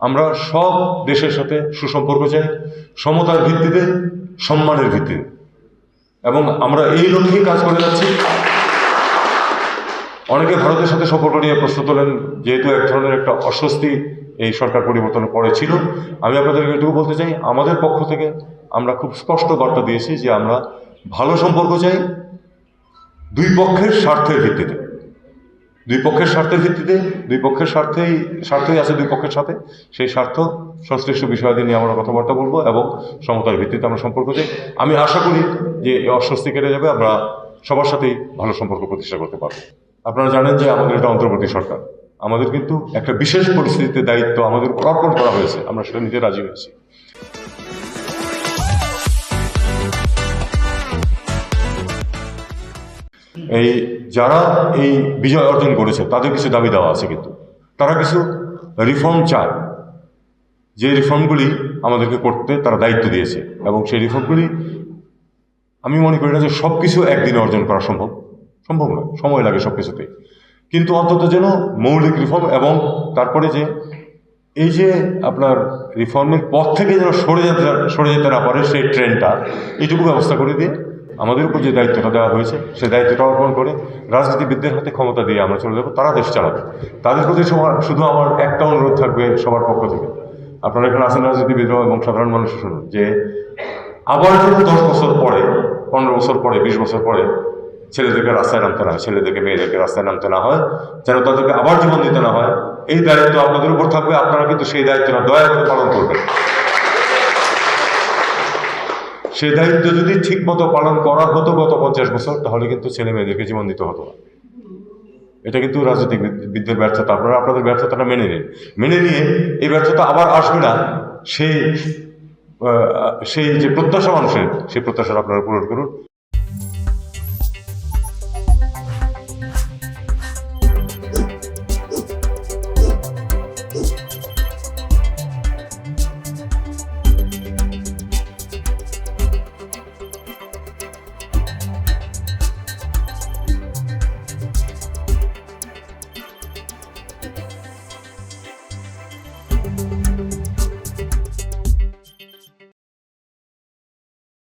আমরা সব দেশের সাথে সুসম্পর্ক চাই, সমতার ভিত্তিতে, সম্মানের ভিত্তিতে, এবং আমরা এই লক্ষ্যেই কাজ করে যাচ্ছি। অনেকে ভারতের সাথে সম্পর্ক নিয়ে প্রশ্ন তোলেন, যেহেতু এক ধরনের একটা অস্বস্তি এই সরকার পরিবর্তনের পরে ছিল। আমি আপনাদেরকে এটুকু বলতে চাই, আমাদের পক্ষ থেকে আমরা খুব স্পষ্ট বার্তা দিয়েছি যে আমরা ভালো সম্পর্ক চাই দুই পক্ষের স্বার্থের ভিত্তিতে। দুই পক্ষের স্বার্থের ভিত্তিতে, দুই পক্ষের স্বার্থই আছে দুই পক্ষের সাথে। সেই স্বার্থ সংশ্লিষ্ট বিষয়াদি নিয়ে আমরা কথাবার্তা বলবো এবং সমতার ভিত্তিতে আমরা সম্পর্ক চাই। আমি আশা করি যে এই অস্বস্তি কেটে যাবে, আমরা সবার সাথেই ভালো সম্পর্ক প্রতিষ্ঠা করতে পারবো। আপনারা জানেন যে আমাদের এটা অন্তর্বর্তী সরকার, আমাদের কিন্তু একটা বিশেষ পরিস্থিতিতে দায়িত্ব আমাদের উপর অর্পণ করা হয়েছে, আমরা সেটা নিতে রাজি হয়েছি। এই যারা এই বিজয় অর্জন করেছে তাদের কিছু দাবি দেওয়া আছে, কিন্তু তারা কিছু রিফর্ম চায়, যে রিফর্মগুলি আমাদেরকে করতে তারা দায়িত্ব দিয়েছে, এবং সেই রিফর্মগুলি আমি মনে করি না যে সব কিছু একদিনে অর্জন করা সম্ভব নয়, সময় লাগে সব কিছুতে। কিন্তু অন্তত যেন মৌলিক রিফর্ম, এবং তারপরে যে এই যে আপনার রিফর্মের পথ থেকে যেন সরে যেতে না পারে সেই ট্রেনটা, এইটুকু ব্যবস্থা করে দিয়ে আমাদের উপর যে দায়িত্বটা দেওয়া হয়েছে সেই দায়িত্বটা অর্পণ করে রাজনীতিবিদদের হাতে ক্ষমতা দিয়ে আমরা চলে যাবো, তারা দেশ চালাবে। তাদের প্রতি শুধু আমার একটা অনুরোধ থাকবে সবার পক্ষ থেকে, আপনারা এখানে আছেন রাজনীতিবিদ এবং সাধারণ মানুষ শুনুন, যে আবার যেন 10 বছর পরে, 15 বছর পরে, 20 বছর পরে ছেলেদেরকে রাস্তায় নামতে না হয়, ছেলেদেরকে মেয়েদেরকে রাস্তায় নামতে না হয়, যেন তাদেরকে আবার জীবন দিতে না হয়, এই দায়িত্ব আপনাদের উপর থাকবে। আপনারা কিন্তু সেই দায়িত্বটা দয়া করে পালন করবেন। সেই দায়িত্ব যদি ঠিক মতো পালন করা হতো গত 50 বছর, তাহলে কিন্তু ছেলে মেয়েদেরকে জীবন দিতে হতো না। এটা কিন্তু রাজনীতিবিদদের ব্যর্থতা। আপনারা আপনাদের ব্যর্থতাটা মেনে নিন, মেনে নিয়ে এই ব্যর্থতা আবার আসবে না সেই যে প্রত্যাশা মানুষের, সেই প্রত্যাশাটা আপনারা পূরণ করুন।